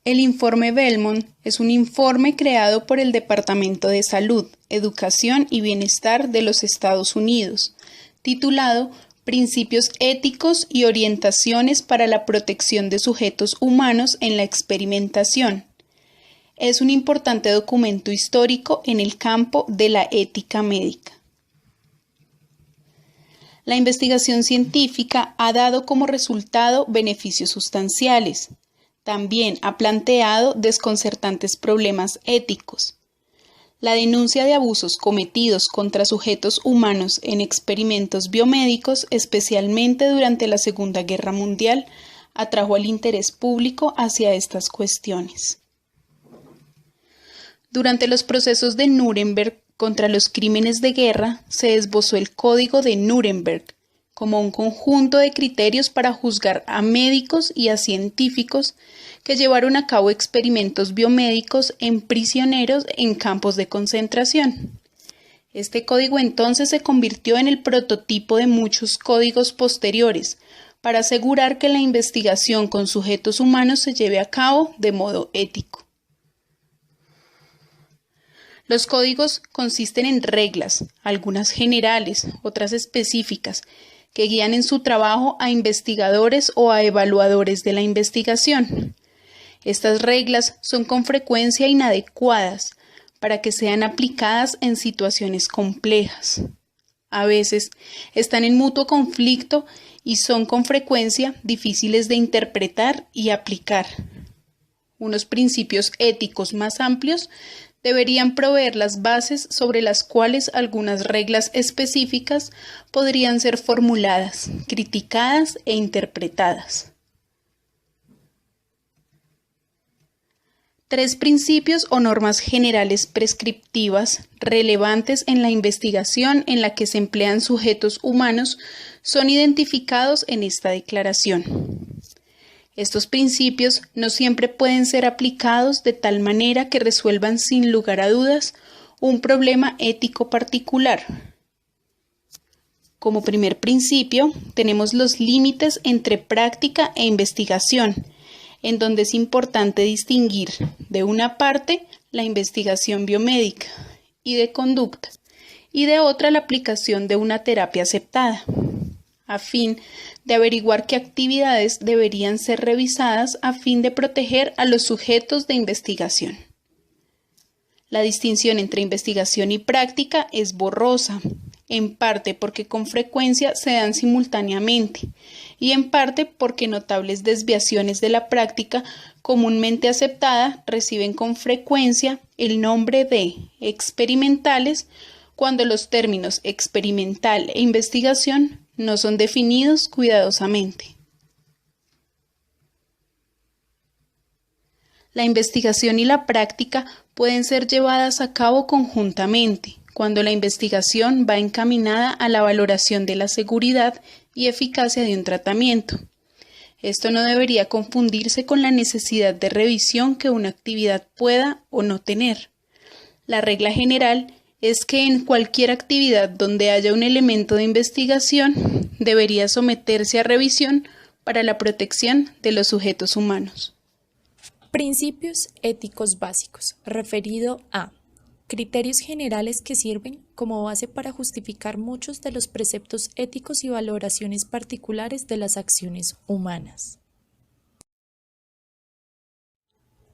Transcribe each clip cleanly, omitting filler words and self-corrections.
El informe Belmont es un informe creado por el Departamento de Salud, Educación y Bienestar de los Estados Unidos, titulado Principios éticos y orientaciones para la protección de sujetos humanos en la experimentación. Es un importante documento histórico en el campo de la ética médica. La investigación científica ha dado como resultado beneficios sustanciales. También ha planteado desconcertantes problemas éticos. La denuncia de abusos cometidos contra sujetos humanos en experimentos biomédicos, especialmente durante la Segunda Guerra Mundial, atrajo el interés público hacia estas cuestiones. Durante los procesos de Nuremberg contra los crímenes de guerra, se esbozó el Código de Nuremberg como un conjunto de criterios para juzgar a médicos y a científicos que llevaron a cabo experimentos biomédicos en prisioneros en campos de concentración. Este código entonces se convirtió en el prototipo de muchos códigos posteriores para asegurar que la investigación con sujetos humanos se lleve a cabo de modo ético. Los códigos consisten en reglas, algunas generales, otras específicas, que guían en su trabajo a investigadores o a evaluadores de la investigación. Estas reglas son con frecuencia inadecuadas para que sean aplicadas en situaciones complejas. A veces están en mutuo conflicto y son con frecuencia difíciles de interpretar y aplicar. Unos principios éticos más amplios deberían proveer las bases sobre las cuales algunas reglas específicas podrían ser formuladas, criticadas e interpretadas. 3 principios o normas generales prescriptivas relevantes en la investigación en la que se emplean sujetos humanos son identificados en esta declaración. Estos principios no siempre pueden ser aplicados de tal manera que resuelvan sin lugar a dudas un problema ético particular. Como primer principio, tenemos los límites entre práctica e investigación, en donde es importante distinguir, de una parte, la investigación biomédica y de conducta, y de otra la aplicación de una terapia aceptada, a fin de averiguar qué actividades deberían ser revisadas a fin de proteger a los sujetos de investigación. La distinción entre investigación y práctica es borrosa, en parte porque con frecuencia se dan simultáneamente y en parte porque notables desviaciones de la práctica comúnmente aceptada reciben con frecuencia el nombre de experimentales cuando los términos experimental e investigación no son definidos cuidadosamente. La investigación y la práctica pueden ser llevadas a cabo conjuntamente, cuando la investigación va encaminada a la valoración de la seguridad y eficacia de un tratamiento. Esto no debería confundirse con la necesidad de revisión que una actividad pueda o no tener. La regla general es que en cualquier actividad donde haya un elemento de investigación, debería someterse a revisión para la protección de los sujetos humanos. Principios éticos básicos, referido a criterios generales que sirven como base para justificar muchos de los preceptos éticos y valoraciones particulares de las acciones humanas.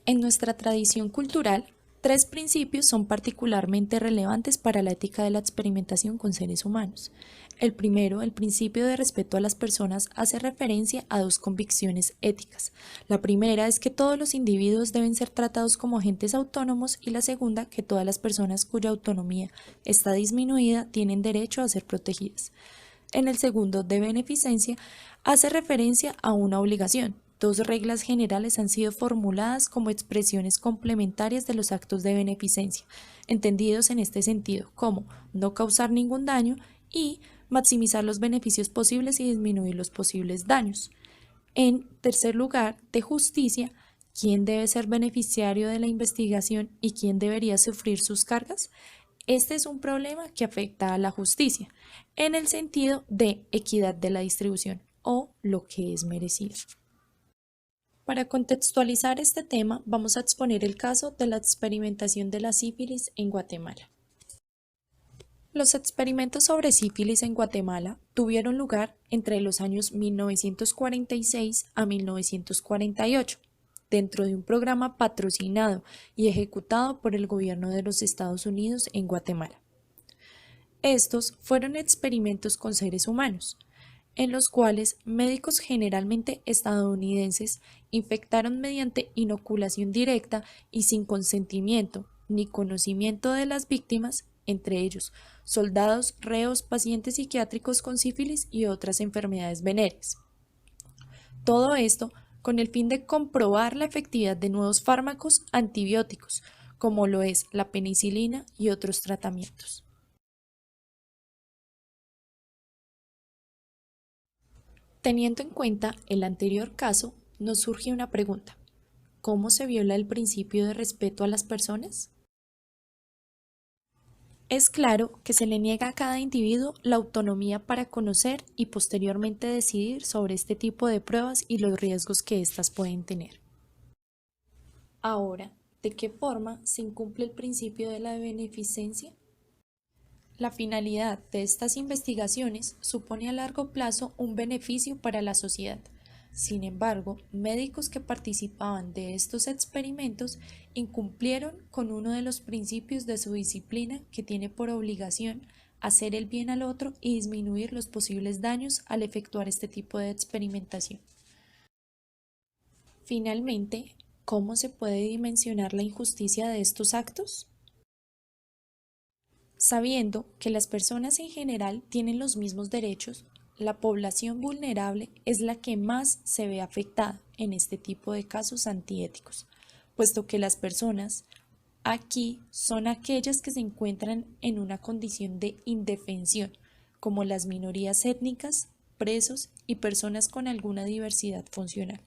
En nuestra tradición cultural, 3 principios son particularmente relevantes para la ética de la experimentación con seres humanos. El primero, el principio de respeto a las personas, hace referencia a 2 convicciones éticas. La primera es que todos los individuos deben ser tratados como agentes autónomos y la segunda, que todas las personas cuya autonomía está disminuida tienen derecho a ser protegidas. En el segundo, de beneficencia, hace referencia a una obligación. 2 reglas generales han sido formuladas como expresiones complementarias de los actos de beneficencia, entendidos en este sentido como no causar ningún daño y maximizar los beneficios posibles y disminuir los posibles daños. En tercer lugar, de justicia, ¿quién debe ser beneficiario de la investigación y quién debería sufrir sus cargas? Este es un problema que afecta a la justicia, en el sentido de equidad de la distribución o lo que es merecido. Para contextualizar este tema, vamos a exponer el caso de la experimentación de la sífilis en Guatemala. Los experimentos sobre sífilis en Guatemala tuvieron lugar entre los años 1946 a 1948, dentro de un programa patrocinado y ejecutado por el gobierno de los Estados Unidos en Guatemala. Estos fueron experimentos con seres humanos, en los cuales médicos generalmente estadounidenses infectaron mediante inoculación directa y sin consentimiento ni conocimiento de las víctimas, entre ellos soldados, reos, pacientes psiquiátricos con sífilis y otras enfermedades venéreas. Todo esto con el fin de comprobar la efectividad de nuevos fármacos antibióticos, como lo es la penicilina y otros tratamientos. Teniendo en cuenta el anterior caso, nos surge una pregunta: ¿cómo se viola el principio de respeto a las personas? Es claro que se le niega a cada individuo la autonomía para conocer y posteriormente decidir sobre este tipo de pruebas y los riesgos que éstas pueden tener. Ahora, ¿de qué forma se incumple el principio de la beneficencia? La finalidad de estas investigaciones supone a largo plazo un beneficio para la sociedad. Sin embargo, médicos que participaban de estos experimentos incumplieron con uno de los principios de su disciplina, que tiene por obligación hacer el bien al otro y disminuir los posibles daños al efectuar este tipo de experimentación. Finalmente, ¿cómo se puede dimensionar la injusticia de estos actos? Sabiendo que las personas en general tienen los mismos derechos, la población vulnerable es la que más se ve afectada en este tipo de casos antiéticos, puesto que las personas aquí son aquellas que se encuentran en una condición de indefensión, como las minorías étnicas, presos y personas con alguna diversidad funcional.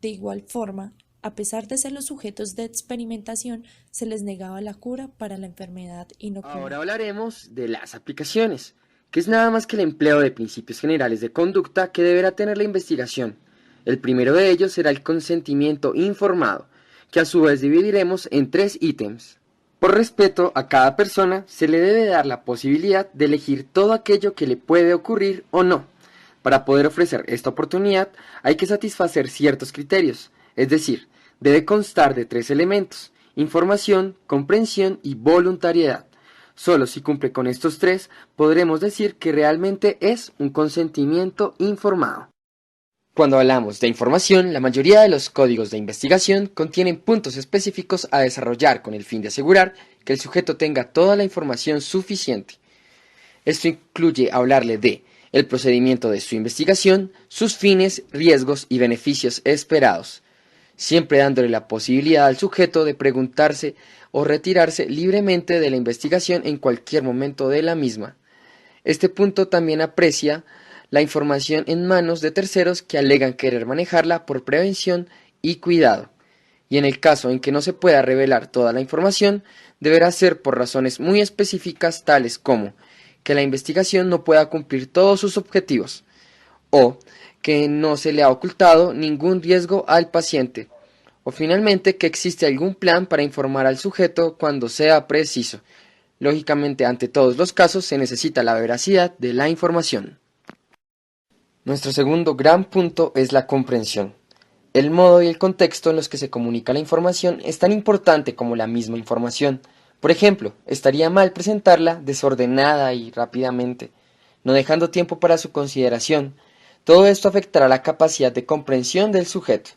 De igual forma, a pesar de ser los sujetos de experimentación, se les negaba la cura para la enfermedad inoculada. Ahora hablaremos de las aplicaciones, que es nada más que el empleo de principios generales de conducta que deberá tener la investigación. El primero de ellos será el consentimiento informado, que a su vez dividiremos en 3 ítems. Por respeto a cada persona, se le debe dar la posibilidad de elegir todo aquello que le puede ocurrir o no. Para poder ofrecer esta oportunidad, hay que satisfacer ciertos criterios, es decir, debe constar de 3 elementos: información, comprensión y voluntariedad. Solo si cumple con estos 3, podremos decir que realmente es un consentimiento informado. Cuando hablamos de información, la mayoría de los códigos de investigación contienen puntos específicos a desarrollar con el fin de asegurar que el sujeto tenga toda la información suficiente. Esto incluye hablarle de el procedimiento de su investigación, sus fines, riesgos y beneficios esperados, siempre dándole la posibilidad al sujeto de preguntarse o retirarse libremente de la investigación en cualquier momento de la misma. Este punto también aprecia la información en manos de terceros que alegan querer manejarla por prevención y cuidado, y en el caso en que no se pueda revelar toda la información, deberá ser por razones muy específicas, tales como que la investigación no pueda cumplir todos sus objetivos, o que no se le ha ocultado ningún riesgo al paciente, o finalmente que existe algún plan para informar al sujeto cuando sea preciso. Lógicamente, ante todos los casos se necesita la veracidad de la información. Nuestro segundo gran punto es la comprensión. El modo y el contexto en los que se comunica la información es tan importante como la misma información. Por ejemplo, estaría mal presentarla desordenada y rápidamente, no dejando tiempo para su consideración. Todo esto afectará la capacidad de comprensión del sujeto,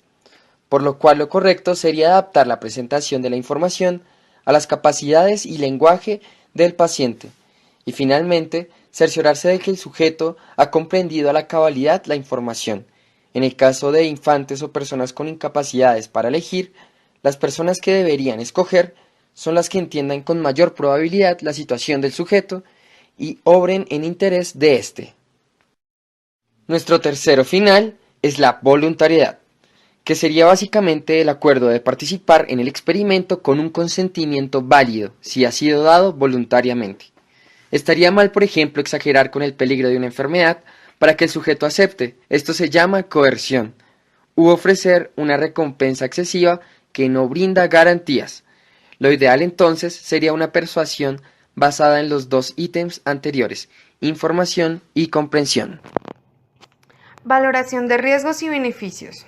por lo cual lo correcto sería adaptar la presentación de la información a las capacidades y lenguaje del paciente, y finalmente cerciorarse de que el sujeto ha comprendido a la cabalidad la información. En el caso de infantes o personas con incapacidades para elegir, las personas que deberían escoger son las que entiendan con mayor probabilidad la situación del sujeto y obren en interés de éste. Nuestro tercero final es la voluntariedad, que sería básicamente el acuerdo de participar en el experimento con un consentimiento válido, si ha sido dado voluntariamente. Estaría mal, por ejemplo, exagerar con el peligro de una enfermedad para que el sujeto acepte. Esto se llama coerción. u ofrecer una recompensa excesiva que no brinda garantías. Lo ideal entonces sería una persuasión basada en los dos ítems anteriores, información y comprensión. Valoración de riesgos y beneficios.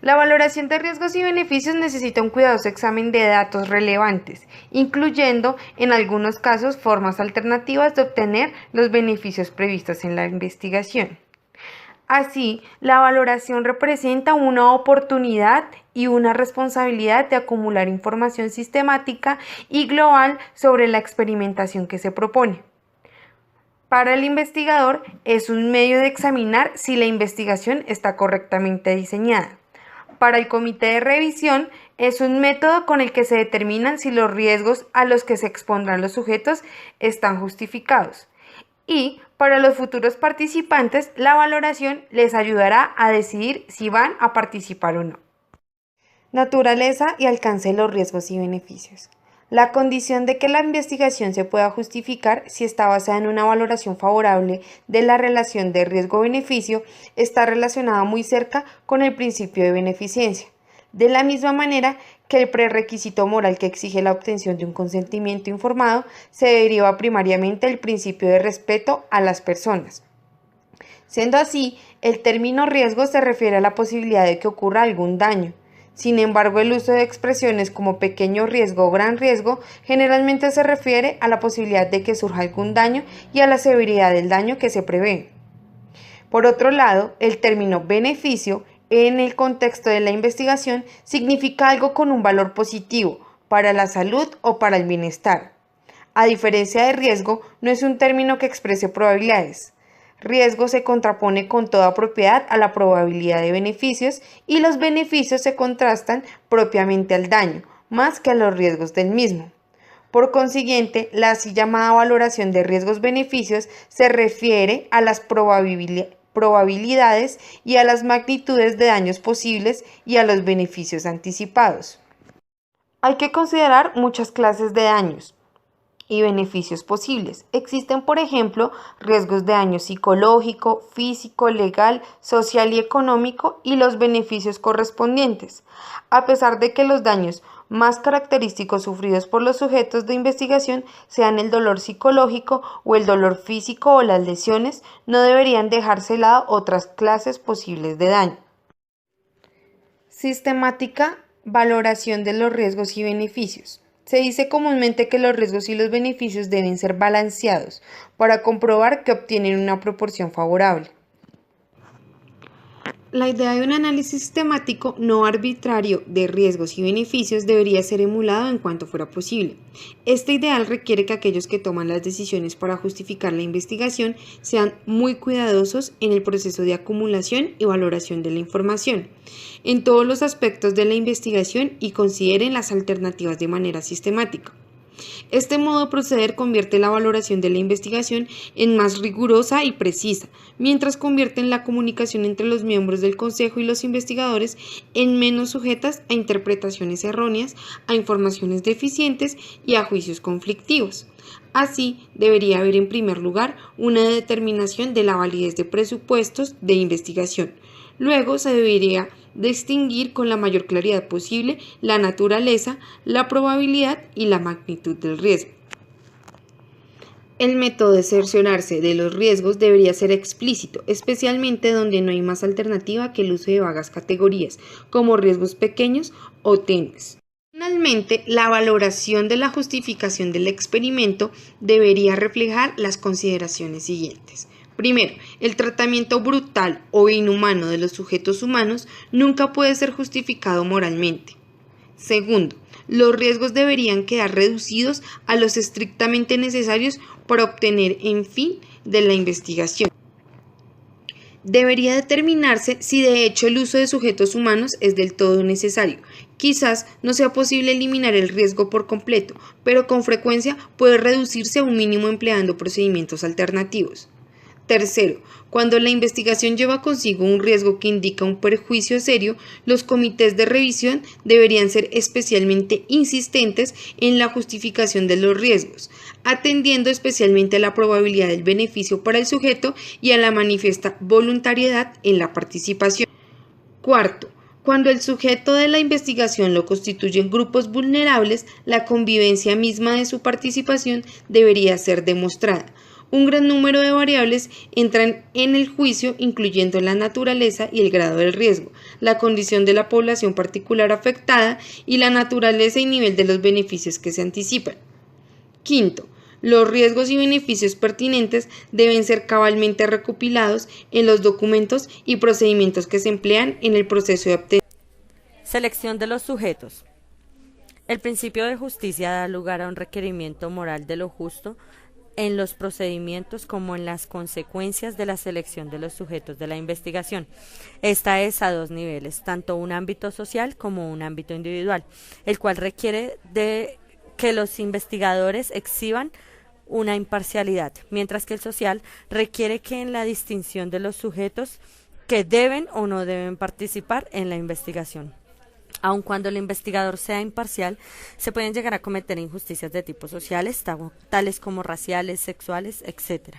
La valoración de riesgos y beneficios necesita un cuidadoso examen de datos relevantes, incluyendo, en algunos casos, formas alternativas de obtener los beneficios previstos en la investigación. Así, la valoración representa una oportunidad y una responsabilidad de acumular información sistemática y global sobre la experimentación que se propone. Para el investigador, es un medio de examinar si la investigación está correctamente diseñada. Para el comité de revisión, es un método con el que se determinan si los riesgos a los que se expondrán los sujetos están justificados. Y para los futuros participantes, la valoración les ayudará a decidir si van a participar o no. Naturaleza y alcance de los riesgos y beneficios. La condición de que la investigación se pueda justificar si está basada en una valoración favorable de la relación de riesgo-beneficio está relacionada muy cerca con el principio de beneficencia. De la misma manera que el prerequisito moral que exige la obtención de un consentimiento informado se deriva primariamente del principio de respeto a las personas. Siendo así, el término riesgo se refiere a la posibilidad de que ocurra algún daño. Sin embargo, el uso de expresiones como pequeño riesgo o gran riesgo generalmente se refiere a la posibilidad de que surja algún daño y a la severidad del daño que se prevé. Por otro lado, el término beneficio en el contexto de la investigación significa algo con un valor positivo para la salud o para el bienestar. A diferencia de riesgo, no es un término que exprese probabilidades. Riesgo se contrapone con toda propiedad a la probabilidad de beneficios y los beneficios se contrastan propiamente al daño, más que a los riesgos del mismo. Por consiguiente, la así llamada valoración de riesgos-beneficios se refiere a las probabilidades y a las magnitudes de daños posibles y a los beneficios anticipados. Hay que considerar muchas clases de daños y beneficios posibles. Existen, por ejemplo, riesgos de daño psicológico, físico, legal, social y económico y los beneficios correspondientes. A pesar de que los daños más característicos sufridos por los sujetos de investigación sean el dolor psicológico o el dolor físico o las lesiones, no deberían dejarse de lado otras clases posibles de daño. Sistemática, valoración de los riesgos y beneficios. Se dice comúnmente que los riesgos y los beneficios deben ser balanceados para comprobar que obtienen una proporción favorable. La idea de un análisis sistemático no arbitrario de riesgos y beneficios debería ser emulado en cuanto fuera posible. Este ideal requiere que aquellos que toman las decisiones para justificar la investigación sean muy cuidadosos en el proceso de acumulación y valoración de la información, en todos los aspectos de la investigación y consideren las alternativas de manera sistemática. Este modo de proceder convierte la valoración de la investigación en más rigurosa y precisa, mientras convierte la comunicación entre los miembros del consejo y los investigadores en menos sujetas a interpretaciones erróneas, a informaciones deficientes y a juicios conflictivos. Así, debería haber en primer lugar una determinación de la validez de presupuestos de investigación. Luego se debería distinguir con la mayor claridad posible la naturaleza, la probabilidad y la magnitud del riesgo. El método de cerciorarse de los riesgos debería ser explícito, especialmente donde no hay más alternativa que el uso de vagas categorías, como riesgos pequeños o tenues. Finalmente, la valoración de la justificación del experimento debería reflejar las consideraciones siguientes. Primero, el tratamiento brutal o inhumano de los sujetos humanos nunca puede ser justificado moralmente. Segundo, los riesgos deberían quedar reducidos a los estrictamente necesarios para obtener el fin de la investigación. Debería determinarse si de hecho el uso de sujetos humanos es del todo necesario. Quizás no sea posible eliminar el riesgo por completo, pero con frecuencia puede reducirse a un mínimo empleando procedimientos alternativos. Tercero, cuando la investigación lleva consigo un riesgo que indica un perjuicio serio, los comités de revisión deberían ser especialmente insistentes en la justificación de los riesgos, atendiendo especialmente a la probabilidad del beneficio para el sujeto y a la manifiesta voluntariedad en la participación. Cuarto, cuando el sujeto de la investigación lo constituyen grupos vulnerables, la convivencia misma de su participación debería ser demostrada. Un gran número de variables entran en el juicio, incluyendo la naturaleza y el grado del riesgo, la condición de la población particular afectada y la naturaleza y nivel de los beneficios que se anticipan. Quinto, los riesgos y beneficios pertinentes deben ser cabalmente recopilados en los documentos y procedimientos que se emplean en el proceso de obtención. Selección de los sujetos. El principio de justicia da lugar a un requerimiento moral de lo justo en los procedimientos como en las consecuencias de la selección de los sujetos de la investigación. Esta es a dos niveles, tanto un ámbito social como un ámbito individual, el cual requiere de que los investigadores exhiban una imparcialidad, mientras que el social requiere que en la distinción de los sujetos que deben o no deben participar en la investigación. Aun cuando el investigador sea imparcial, se pueden llegar a cometer injusticias de tipo sociales, tales como raciales, sexuales, etc.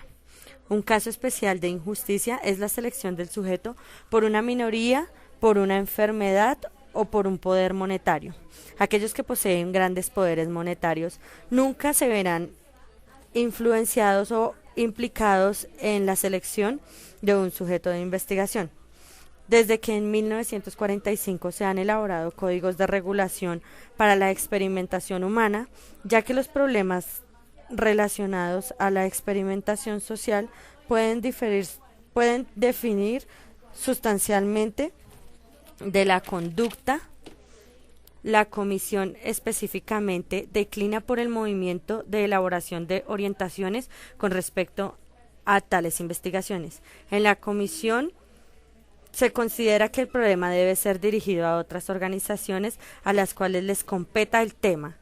Un caso especial de injusticia es la selección del sujeto por una minoría, por una enfermedad o por un poder monetario. Aquellos que poseen grandes poderes monetarios nunca se verán influenciados o implicados en la selección de un sujeto de investigación. Desde que en 1945 se han elaborado códigos de regulación para la experimentación humana, ya que los problemas relacionados a la experimentación social pueden definir sustancialmente de la conducta. La Comisión específicamente declina por el movimiento de elaboración de orientaciones con respecto a tales investigaciones. En la Comisión se considera que el problema debe ser dirigido a otras organizaciones a las cuales les competa el tema